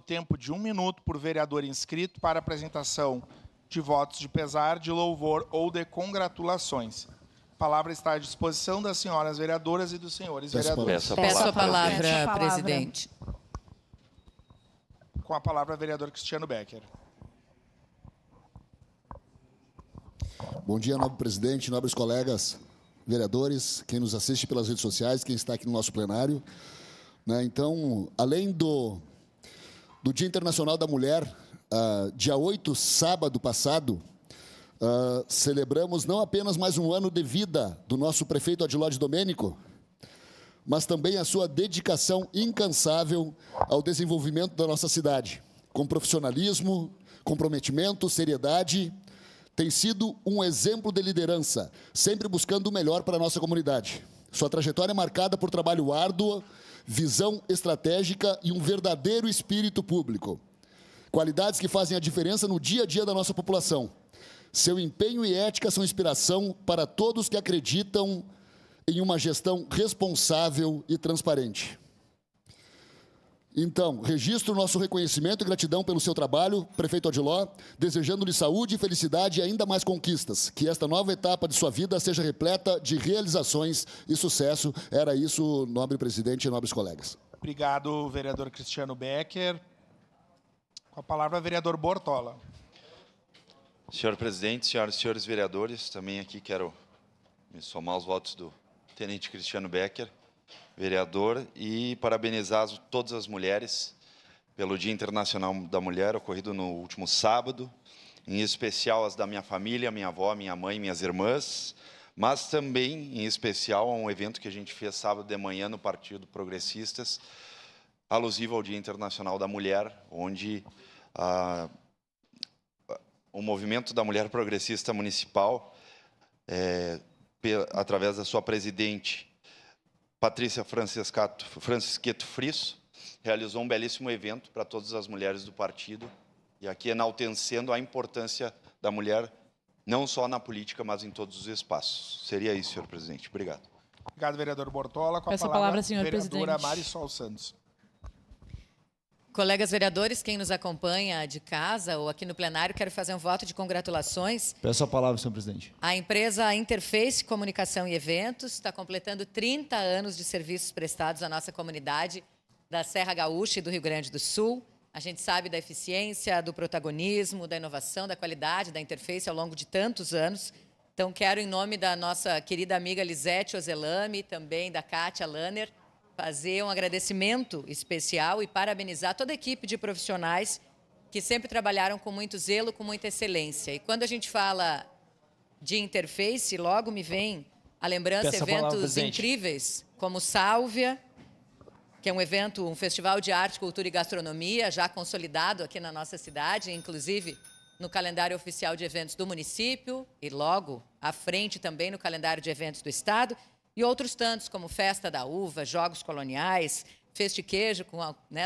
tempo de 1 minuto por vereador inscrito para apresentação de votos de pesar, de louvor ou de congratulações. A palavra está à disposição das senhoras vereadoras e dos senhores vereadores. Peço a palavra, presidente. Com a palavra, vereador Cristiano Becker. Bom dia, nobre presidente, nobres colegas vereadores, quem nos assiste pelas redes sociais, quem está aqui no nosso plenário. Então, além do Dia Internacional da Mulher, dia 8, sábado passado, celebramos não apenas mais um ano de vida do nosso prefeito Adiló de Domênico, mas também a sua dedicação incansável ao desenvolvimento da nossa cidade. Com profissionalismo, comprometimento, seriedade, tem sido um exemplo de liderança, sempre buscando o melhor para a nossa comunidade. Sua trajetória é marcada por trabalho árduo, visão estratégica e um verdadeiro espírito público. Qualidades que fazem a diferença no dia a dia da nossa população. Seu empenho e ética são inspiração para todos que acreditam em uma gestão responsável e transparente. Então, registro nosso reconhecimento e gratidão pelo seu trabalho, prefeito Adiló, desejando-lhe saúde, felicidade e ainda mais conquistas. Que esta nova etapa de sua vida seja repleta de realizações e sucesso. Era isso, nobre presidente e nobres colegas. Obrigado, vereador Cristiano Becker. Com a palavra, vereador Bortola. Senhor presidente, senhoras e senhores vereadores, também aqui quero me somar aos votos do tenente Cristiano Becker, vereador, e parabenizar todas as mulheres pelo Dia Internacional da Mulher, ocorrido no último sábado, em especial as da minha família, minha avó, minha mãe, minhas irmãs, mas também, em especial, a um evento que a gente fez sábado de manhã no Partido Progressistas, alusivo ao Dia Internacional da Mulher, onde o movimento da Mulher Progressista Municipal, através da sua presidente, Patrícia Francisqueto Frisso, realizou um belíssimo evento para todas as mulheres do partido, e aqui enaltecendo a importância da mulher, não só na política, mas em todos os espaços. Seria isso, senhor presidente. Obrigado. Obrigado, vereador Bortola. Com a Peço palavra, senhor vereadora presidente. Marisol Santos. Colegas vereadores, quem nos acompanha de casa ou aqui no plenário, quero fazer um voto de congratulações. Peço a palavra, senhor presidente. A empresa Interface Comunicação e Eventos está completando 30 anos de serviços prestados à nossa comunidade da Serra Gaúcha e do Rio Grande do Sul. A gente sabe da eficiência, do protagonismo, da inovação, da qualidade da Interface ao longo de tantos anos. Então, quero, em nome da nossa querida amiga Lisete Ozelame, também da Kátia Lanner, fazer um agradecimento especial e parabenizar toda a equipe de profissionais que sempre trabalharam com muito zelo, com muita excelência. E quando a gente fala de Interface, logo me vem a lembrança de eventos incríveis, como Sálvia, que é um evento, um festival de arte, cultura e gastronomia, já consolidado aqui na nossa cidade, inclusive no calendário oficial de eventos do município e logo à frente também no calendário de eventos do Estado, e outros tantos, como Festa da Uva, Jogos Coloniais, Festiquejo,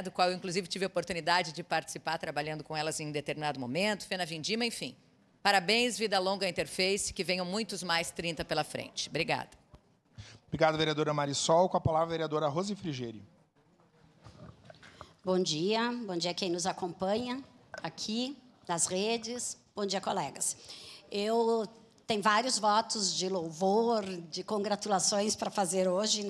do qual eu, inclusive, tive a oportunidade de participar, trabalhando com elas em determinado momento, Fena Vindima, enfim. Parabéns, vida longa Interface, que venham muitos mais 30 pela frente. Obrigada. Obrigado, vereadora Marisol. Com a palavra, vereadora Rose Frigério. Bom dia quem nos acompanha aqui nas redes. Bom dia, colegas. Eu tenho vários votos de louvor, de congratulações para fazer hoje,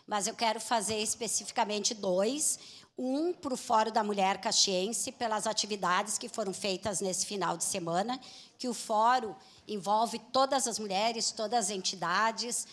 mas eu quero fazer especificamente 2. Um para o Fórum da Mulher Caxiense, pelas atividades que foram feitas nesse final de semana, que o Fórum envolve todas as mulheres, todas as entidades,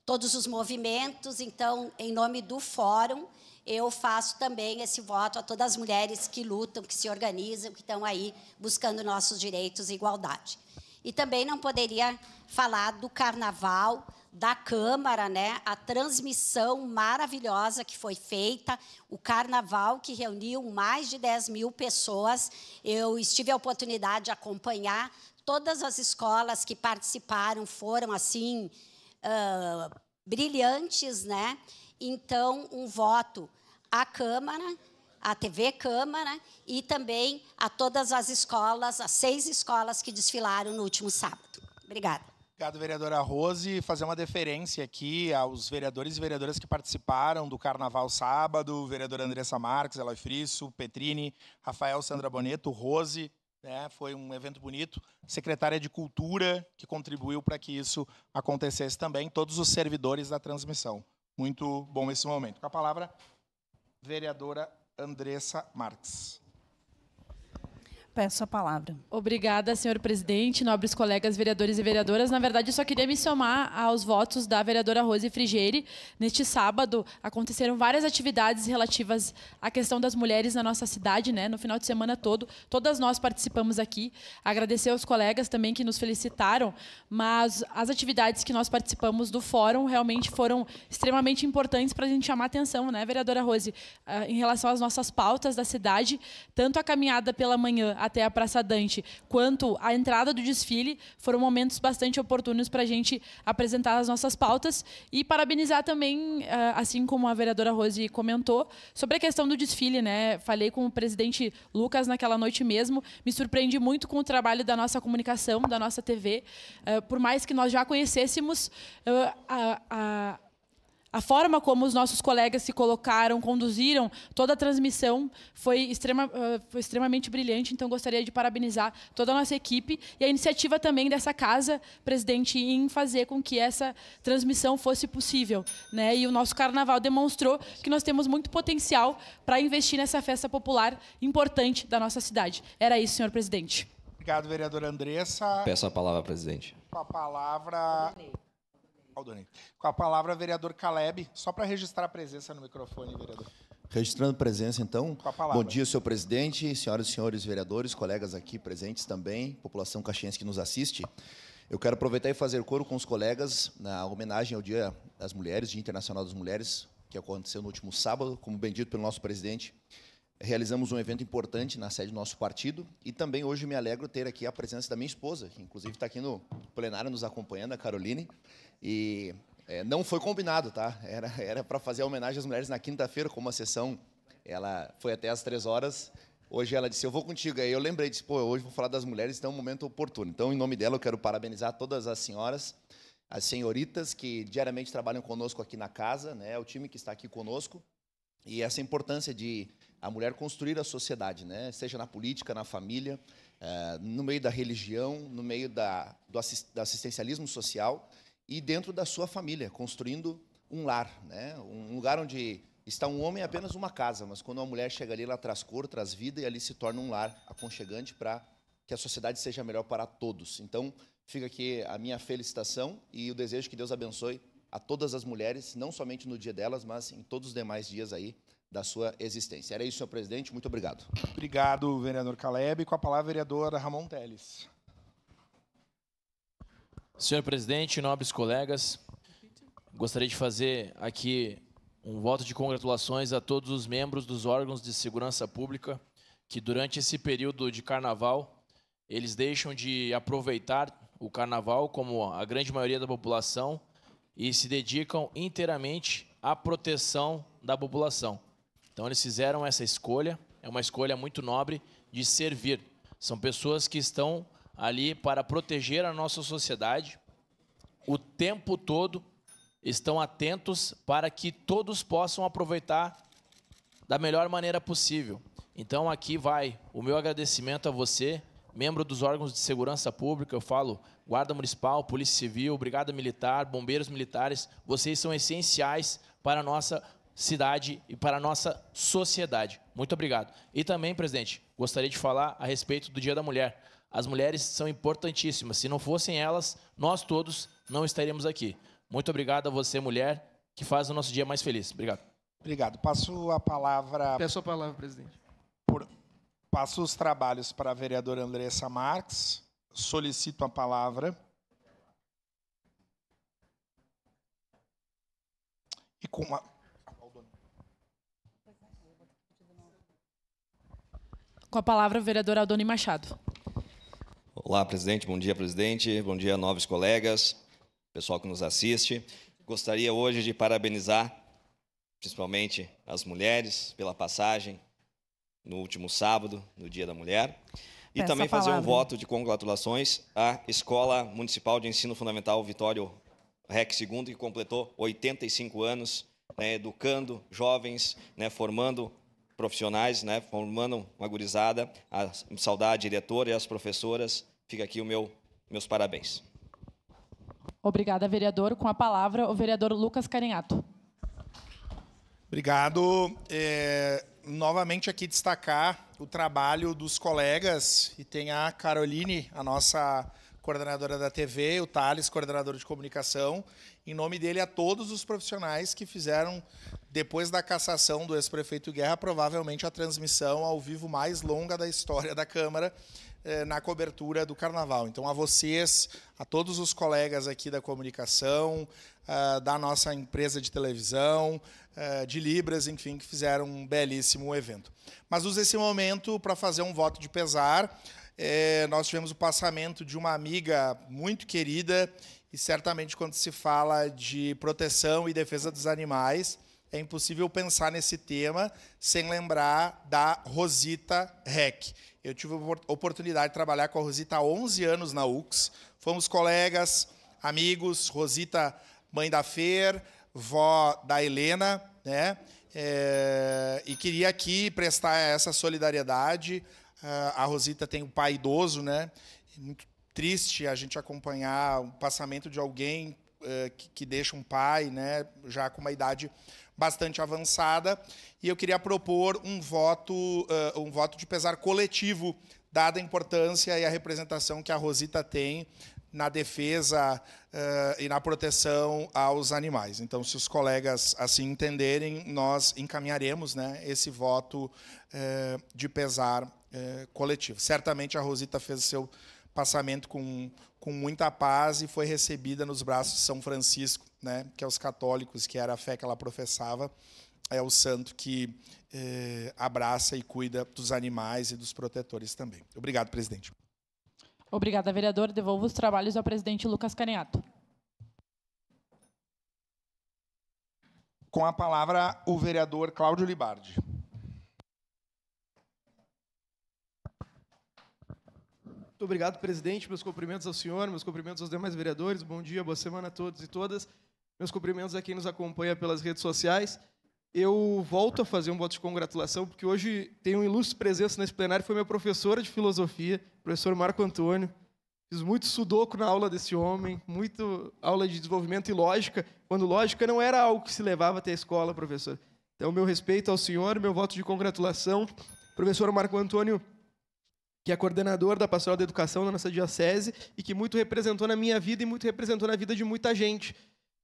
todos os movimentos. Então, em nome do Fórum, eu faço também esse voto a todas as mulheres que lutam, que se organizam, que estão aí buscando nossos direitos e igualdade. E também não poderia falar do Carnaval da Câmara, a transmissão maravilhosa que foi feita, o Carnaval que reuniu mais de 10 mil pessoas. Eu tive a oportunidade de acompanhar todas as escolas que participaram, foram assim brilhantes, Então, um voto à Câmara, à TV Câmara e também a todas as escolas, as 6 escolas que desfilaram no último sábado. Obrigada. Obrigado, vereadora Rose. Fazer uma deferência aqui aos vereadores e vereadoras que participaram do Carnaval sábado, vereadora Andressa Marques, Eloy Frisso, Petrini, Rafael Sandra Boneto, Rose, né? Foi um evento bonito. Secretária de Cultura, que contribuiu para que isso acontecesse também, todos os servidores da transmissão. Muito bom esse momento. Com a palavra, vereadora Andressa Marques. Peço a palavra. Obrigada, senhor presidente, nobres colegas vereadores e vereadoras. Na verdade, eu só queria me somar aos votos da vereadora Rose Frigieri. Neste sábado, aconteceram várias atividades relativas à questão das mulheres na nossa cidade, né? No final de semana todo, todas nós participamos aqui. Agradecer aos colegas também que nos felicitaram, mas as atividades que nós participamos do fórum realmente foram extremamente importantes para a gente chamar a atenção, né, vereadora Rose, em relação às nossas pautas da cidade, tanto a caminhada pela manhã até a Praça Dante, quanto a entrada do desfile, foram momentos bastante oportunos para a gente apresentar as nossas pautas e parabenizar também, assim como a vereadora Rose comentou, sobre a questão do desfile, né? Falei com o presidente Lucas naquela noite mesmo, me surpreendi muito com o trabalho da nossa comunicação, da nossa TV, por mais que nós já conhecêssemos a forma como os nossos colegas se colocaram, conduziram toda a transmissão foi extremamente brilhante. Então, gostaria de parabenizar toda a nossa equipe e a iniciativa também dessa casa, presidente, em fazer com que essa transmissão fosse possível, né? E o nosso carnaval demonstrou que nós temos muito potencial para investir nessa festa popular importante da nossa cidade. Era isso, senhor presidente. Obrigado, vereadora Andressa. Peço a palavra, presidente. Com a palavra... Com a palavra, vereador Caleb, só para registrar a presença no microfone, vereador. Registrando presença, então. Com a palavra. Bom dia, senhor presidente, senhoras e senhores vereadores, colegas aqui presentes também, população caxiense que nos assiste. Eu quero aproveitar e fazer coro com os colegas na homenagem ao Dia das Mulheres, Dia Internacional das Mulheres, que aconteceu no último sábado, como bem dito pelo nosso presidente. Realizamos um evento importante na sede do nosso partido e também hoje me alegro ter aqui a presença da minha esposa, que inclusive está aqui no plenário nos acompanhando, a Caroline. E não foi combinado, tá? Era para fazer a homenagem às mulheres na quinta-feira, como a sessão ela foi até às 3 horas. Hoje ela disse, eu vou contigo. Aí eu lembrei, disse, pô, hoje vou falar das mulheres, então é um momento oportuno. Então, em nome dela, eu quero parabenizar todas as senhoras, as senhoritas que diariamente trabalham conosco aqui na casa, né? O time que está aqui conosco. E essa importância de a mulher construir a sociedade, né? Seja na política, na família, no meio da religião, no meio do assistencialismo social e dentro da sua família, construindo um lar, né? Um lugar onde está um homem é apenas uma casa, mas quando uma mulher chega ali, ela traz cor, traz vida e ali se torna um lar aconchegante para que a sociedade seja melhor para todos. Então, fica aqui a minha felicitação e o desejo que Deus abençoe a todas as mulheres, não somente no dia delas, mas em todos os demais dias aí da sua existência. Era isso, senhor presidente. Muito obrigado. Obrigado, vereador Caleb. Com a palavra, vereadora Ramon Teles. Senhor presidente, nobres colegas, gostaria de fazer aqui um voto de congratulações a todos os membros dos órgãos de segurança pública que durante esse período de carnaval, eles deixam de aproveitar o carnaval, como a grande maioria da população, e se dedicam inteiramente à proteção da população. Então, eles fizeram essa escolha, é uma escolha muito nobre de servir. São pessoas que estão ali para proteger a nossa sociedade, o tempo todo estão atentos para que todos possam aproveitar da melhor maneira possível. Então, aqui vai o meu agradecimento a você, membro dos órgãos de segurança pública, eu falo Guarda Municipal, Polícia Civil, Brigada Militar, Bombeiros Militares, vocês são essenciais para a nossa cidade e para a nossa sociedade. Muito obrigado. E também, presidente, gostaria de falar a respeito do Dia da Mulher. As mulheres são importantíssimas. Se não fossem elas, nós todos não estaríamos aqui. Muito obrigado a você, mulher, que faz o nosso dia mais feliz. Obrigado. Obrigado. Passo a palavra... Peço a palavra, presidente. Passo os trabalhos para a vereadora Andressa Marques. Solicito a palavra. E com a... Com a palavra, o vereador Aldoni Machado. Olá, presidente. Bom dia, presidente. Bom dia, nobres colegas, pessoal que nos assiste. Gostaria hoje de parabenizar, principalmente as mulheres, pela passagem no último sábado, no Dia da Mulher. E também fazer um voto de congratulações à Escola Municipal de Ensino Fundamental Vitório REC II, que completou 85 anos, né, educando jovens, né, formando profissionais, né, formando uma gurizada. A saudar a diretora e as professoras. Fica aqui meus parabéns. Obrigada, vereador. Com a palavra, o vereador Lucas Carinhato. Obrigado. Novamente aqui destacar o trabalho dos colegas, e tem a Caroline, a nossa coordenadora da TV, o Thales, coordenador de comunicação. Em nome dele, a todos os profissionais que fizeram, depois da cassação do ex-prefeito Guerra, provavelmente a transmissão ao vivo mais longa da história da Câmara, na cobertura do Carnaval. Então, a vocês, a todos os colegas aqui da comunicação, da nossa empresa de televisão, de Libras, enfim, que fizeram um belíssimo evento. Mas uso esse momento para fazer um voto de pesar. Nós tivemos o passamento de uma amiga muito querida, e certamente quando se fala de proteção e defesa dos animais, é impossível pensar nesse tema sem lembrar da Rosita Reck. Eu tive a oportunidade de trabalhar com a Rosita há 11 anos na UX. Fomos colegas, amigos. Rosita, mãe da Fer, vó da Helena, né? E queria aqui prestar essa solidariedade. A Rosita tem um pai idoso, né? Muito triste a gente acompanhar o passamento de alguém que deixa um pai, né, já com uma idade bastante avançada. E eu queria propor um voto de pesar coletivo, dada a importância e a representação que a Rosita tem na defesa e na proteção aos animais. Então, se os colegas assim entenderem, nós encaminharemos, né, esse voto de pesar coletivo. Certamente a Rosita fez o seu passamento com muita paz e foi recebida nos braços de São Francisco, né, que é os católicos, que era a fé que ela professava, é o santo que abraça e cuida dos animais e dos protetores também. Obrigado, presidente. Obrigada, vereador. Devolvo os trabalhos ao presidente Lucas Carinhato. Com a palavra, o vereador Cláudio Libardi. Muito obrigado, presidente. Meus cumprimentos ao senhor, meus cumprimentos aos demais vereadores. Bom dia, boa semana a todos e todas. Meus cumprimentos a quem nos acompanha pelas redes sociais. Eu volto a fazer um voto de congratulação, porque hoje tem uma ilustre presença nesse plenário, foi meu professor de filosofia, professor Marco Antônio. Fiz muito sudoku na aula desse homem, muito aula de desenvolvimento e lógica, quando lógica não era algo que se levava até a escola, professor. Então, meu respeito ao senhor, meu voto de congratulação. Professor Marco Antônio, que é coordenador da Pastoral da Educação da nossa diocese e que muito representou na minha vida e muito representou na vida de muita gente.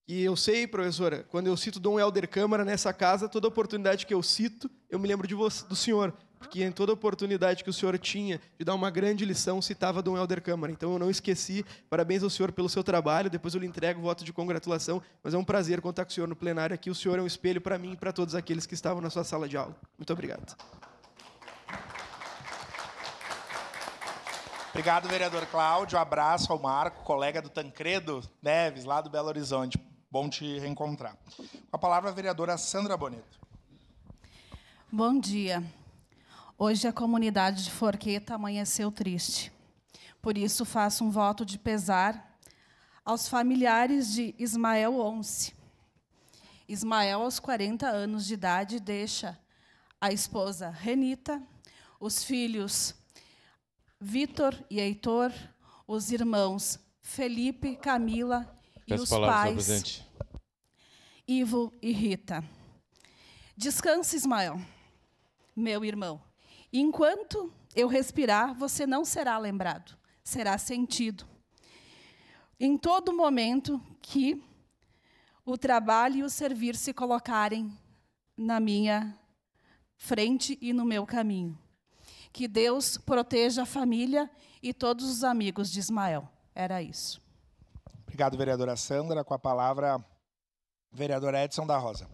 E eu sei, professora, quando eu cito Dom Helder Câmara nessa casa, toda oportunidade que eu cito, eu me lembro do senhor, porque em toda oportunidade que o senhor tinha de dar uma grande lição, citava Dom Helder Câmara. Então eu não esqueci. Parabéns ao senhor pelo seu trabalho. Depois eu lhe entrego o voto de congratulação. Mas é um prazer contar com o senhor no plenário aqui. O senhor é um espelho para mim e para todos aqueles que estavam na sua sala de aula. Muito obrigado. Obrigado, vereador Cláudio. Abraço ao Marco, colega do Tancredo Neves, lá do Belo Horizonte. Bom te reencontrar. Com a palavra, a vereadora Sandra Boneto. Bom dia. Hoje a comunidade de Forqueta amanheceu triste. Por isso, faço um voto de pesar aos familiares de Ismael Once. Ismael, aos 40 anos de idade, deixa a esposa Renita, os filhos Vitor e Heitor, os irmãos Felipe, Camila e os pais Ivo e Rita. Descanse, Ismael, meu irmão. Enquanto eu respirar, você não será lembrado, será sentido. Em todo momento que o trabalho e o servir se colocarem na minha frente e no meu caminho. Que Deus proteja a família e todos os amigos de Ismael. Era isso. Obrigado, vereadora Sandra. Com a palavra, vereador Edson da Rosa.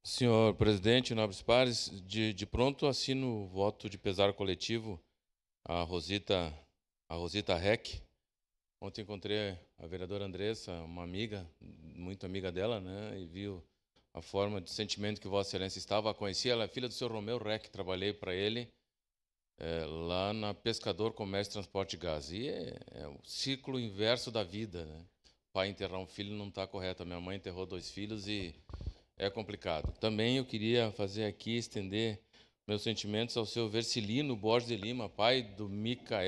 Senhor presidente, nobres pares, de pronto assino o voto de pesar coletivo à Rosita Reck. Ontem encontrei a vereadora Andressa, uma amiga, muito amiga dela, né, e viu a forma de sentimento que Vossa Excelência estava. A conheci, ela é filha do senhor Romeu Reck, trabalhei para ele. lá na Pescador, Comércio, Transporte e Gás. E é o ciclo inverso da vida, né? Pai enterrar um filho não está correto. A minha mãe enterrou 2 filhos e é complicado. Também eu queria fazer aqui, estender meus sentimentos ao seu Vercilino Borges de Lima, pai do Mica,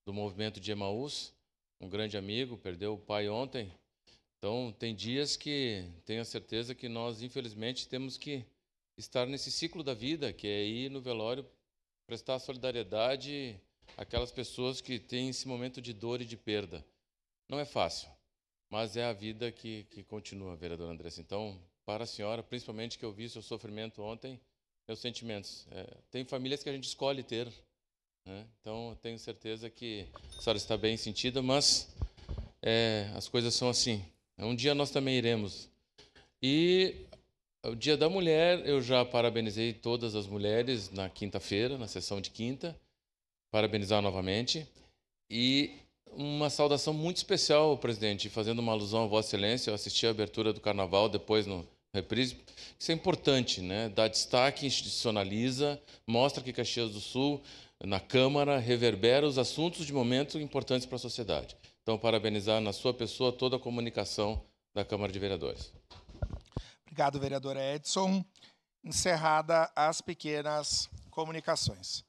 do movimento de Emaús, um grande amigo, perdeu o pai ontem. Então, tem dias que tenho a certeza que nós, infelizmente, temos que estar nesse ciclo da vida, que é ir no velório, prestar solidariedade àquelas pessoas que têm esse momento de dor e de perda. Não é fácil, mas é a vida que continua, vereadora Andressa. Então, para a senhora, principalmente que eu vi seu sofrimento ontem, meus sentimentos. Tem famílias que a gente escolhe ter, né? Então, eu tenho certeza que a senhora está bem sentida, mas as coisas são assim. Um dia nós também iremos. E o Dia da Mulher, eu já parabenizei todas as mulheres na quinta-feira, na sessão de quinta. Parabenizar novamente. E uma saudação muito especial, presidente, fazendo uma alusão a Vossa Excelência. Eu assisti a abertura do Carnaval, depois no reprise. Isso é importante, né? Dá destaque, institucionaliza, mostra que Caxias do Sul, na Câmara, reverbera os assuntos de momento importantes para a sociedade. Então, parabenizar na sua pessoa toda a comunicação da Câmara de Vereadores. Obrigado, vereador Edson. Encerrada as pequenas comunicações.